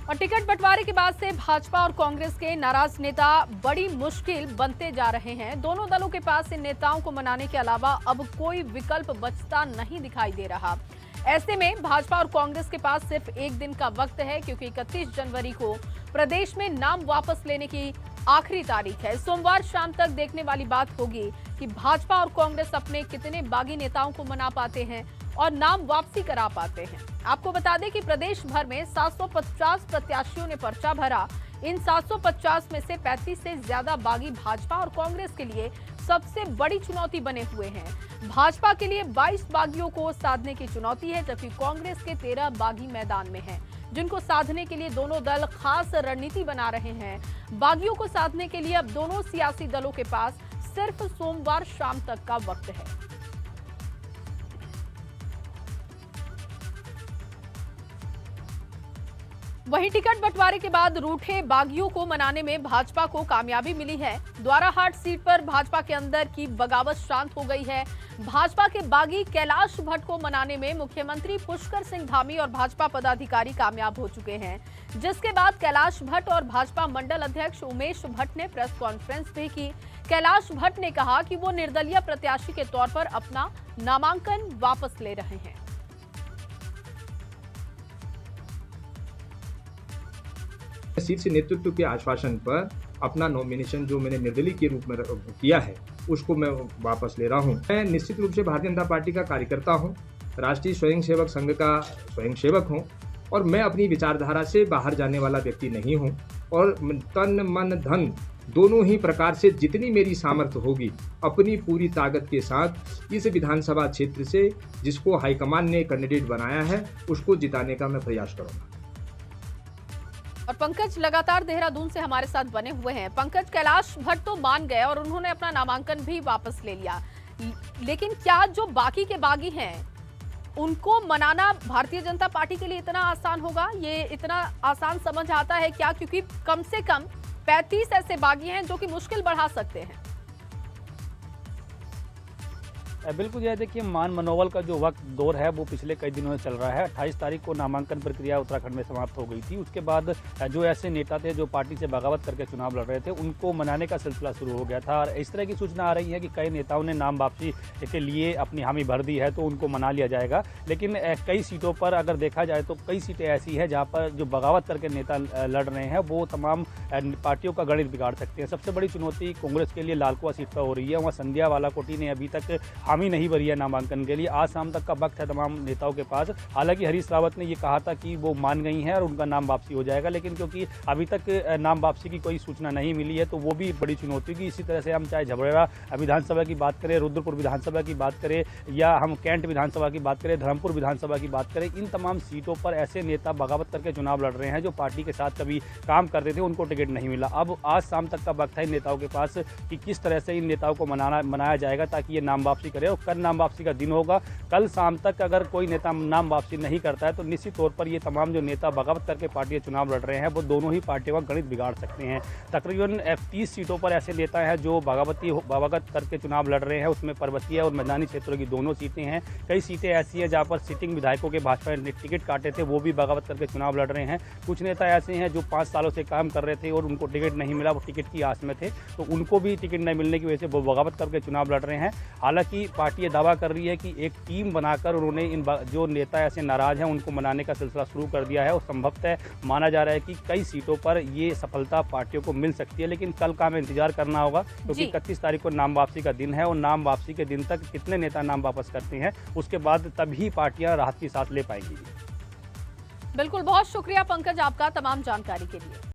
और टिकट बंटवारे के बाद से भाजपा और कांग्रेस के नाराज नेता बड़ी मुश्किल बनते जा रहे हैं। दोनों दलों के पास इन नेताओं को मनाने के अलावा अब कोई विकल्प बचता नहीं दिखाई दे रहा। ऐसे में भाजपा और कांग्रेस के पास सिर्फ एक दिन का वक्त है, क्योंकि 31 जनवरी को प्रदेश में नाम वापस लेने की आखिरी तारीख है। सोमवार शाम तक देखने वाली बात होगी कि भाजपा और कांग्रेस अपने कितने बागी नेताओं को मना पाते हैं और नाम वापसी करा पाते हैं। आपको बता दें कि प्रदेश भर में 750 प्रत्याशियों ने पर्चा भरा। इन 750 में से 35 से ज्यादा बागी भाजपा और कांग्रेस के लिए सबसे बड़ी चुनौती बने हुए हैं। भाजपा के लिए 22 बागियों को साधने की चुनौती है, जबकि कांग्रेस के 13 बागी मैदान में हैं, जिनको साधने के लिए दोनों दल खास रणनीति बना रहे हैं। बागियों को साधने के लिए अब दोनों सियासी दलों के पास सिर्फ सोमवार शाम तक का वक्त है। वहीं टिकट बंटवारे के बाद रूठे बागियों को मनाने में भाजपा को कामयाबी मिली है। द्वाराहाट सीट पर भाजपा के अंदर की बगावत शांत हो गई है। भाजपा के बागी कैलाश भट्ट को मनाने में मुख्यमंत्री पुष्कर सिंह धामी और भाजपा पदाधिकारी कामयाब हो चुके हैं, जिसके बाद कैलाश भट्ट और भाजपा मंडल अध्यक्ष उमेश भट्ट ने प्रेस कॉन्फ्रेंस भी की। कैलाश भट्ट ने कहा कि वो निर्दलीय प्रत्याशी के तौर पर अपना नामांकन वापस ले रहे हैं। सीट से नेतृत्व के आश्वासन पर अपना नॉमिनेशन जो मैंने निर्दलीय के रूप में किया है उसको मैं वापस ले रहा हूं। मैं निश्चित रूप से भारतीय जनता पार्टी का कार्यकर्ता हूं, राष्ट्रीय स्वयंसेवक संघ का स्वयंसेवक हूं और मैं अपनी विचारधारा से बाहर जाने वाला व्यक्ति नहीं हूं और तन मन धन दोनों ही प्रकार से जितनी मेरी सामर्थ्य होगी अपनी पूरी ताकत के साथ इस विधानसभा क्षेत्र से जिसको हाईकमान ने कैंडिडेट बनाया है उसको जिताने का मैं प्रयास करूंगा। और पंकज लगातार देहरादून से हमारे साथ बने हुए हैं। पंकज, कैलाश भट्ट तो मान गए और उन्होंने अपना नामांकन भी वापस ले लिया, लेकिन क्या जो बाकी के बागी हैं उनको मनाना भारतीय जनता पार्टी के लिए इतना आसान होगा? ये इतना आसान समझ आता है क्या? क्योंकि कम से कम 35 ऐसे बागी हैं जो कि मुश्किल बढ़ा सकते हैं। बिल्कुल, यह देखिए मान मनोबल का जो वक्त दौर है वो पिछले कई दिनों से चल रहा है। 28 तारीख को नामांकन प्रक्रिया उत्तराखंड में समाप्त हो गई थी। उसके बाद जो ऐसे नेता थे जो पार्टी से बगावत करके चुनाव लड़ रहे थे उनको मनाने का सिलसिला शुरू हो गया था और इस तरह की सूचना आ रही है कि कई नेताओं ने नाम वापसी के लिए अपनी हामी भर दी है, तो उनको मना लिया जाएगा। लेकिन कई सीटों पर अगर देखा जाए तो कई सीटें ऐसी हैं जहाँ पर जो बगावत करके नेता लड़ रहे हैं वो तमाम पार्टियों का गणित बिगाड़ सकते हैं। सबसे बड़ी चुनौती कांग्रेस के लिए लालकुआं सीट पर हो रही है। वहाँ संध्या बालाकोटी ने अभी तक हामी नहीं भरी है नामांकन के लिए। आज शाम तक का वक्त है तमाम नेताओं के पास। हालांकि हरीश रावत ने ये कहा था कि वो मान गई हैं और उनका नाम वापसी हो जाएगा, लेकिन क्योंकि अभी तक नाम वापसी की कोई सूचना नहीं मिली है तो वो भी बड़ी चुनौती की। इसी तरह से हम चाहे झबरेड़ा विधानसभा की बात करें, रुद्रपुर विधानसभा की बात करें या हम कैंट विधानसभा की बात करें, धर्मपुर विधानसभा की बात करें, इन तमाम सीटों पर ऐसे नेता बगावत करके चुनाव लड़ रहे हैं जो पार्टी के साथ कभी काम करते थे, उनको टिकट नहीं मिला। अब आज शाम तक का वक्त है इन नेताओं के पास कि किस तरह से इन नेताओं को मनाया जाएगा ताकि ये नाम वापसी करे। और कल नाम वापसी का दिन होगा। कल शाम तक अगर कोई नेता नाम वापसी नहीं करता है तो निश्चित तौर पर ये तमाम जो नेता बगावत करके पार्टी चुनाव लड़ रहे हैं वो दोनों ही पार्टियों का गणित बिगाड़ सकते हैं। तकरीबन 30 सीटों पर ऐसे नेता हैं जो बगावत करके चुनाव लड़ रहे हैं। उसमें पर्वतीय और मैदानी क्षेत्रों की दोनों सीटें हैं। कई सीटें ऐसी हैं जहाँ पर सिटिंग विधायकों के भाजपा ने टिकट काटे थे, वो भी बगावत करके चुनाव लड़ रहे हैं। कुछ नेता ऐसे हैं जो 5 सालों से काम कर रहे थे और उनको टिकट नहीं मिला, वो टिकट की आस में थे, तो उनको भी टिकट नहीं मिलने की वजह से वो बगावत करके चुनाव लड़ रहे हैं। हालांकि पार्टी ये दावा कर रही है कि एक टीम बनाकर उन्होंने इन जो नेता ऐसे नाराज हैं उनको मनाने का सिलसिला शुरू कर दिया है और संभवतः माना जा रहा है कि कई सीटों पर ये सफलता पार्टियों को मिल सकती है। लेकिन कल का हमें इंतजार करना होगा, क्योंकि 31 तारीख को नाम वापसी का दिन है और नाम वापसी के दिन तक कितने नेता नाम वापस करते हैं उसके बाद तभी पार्टियां राहत की सांस ले पाएंगी। बिल्कुल, बहुत शुक्रिया पंकज आपका तमाम जानकारी के लिए।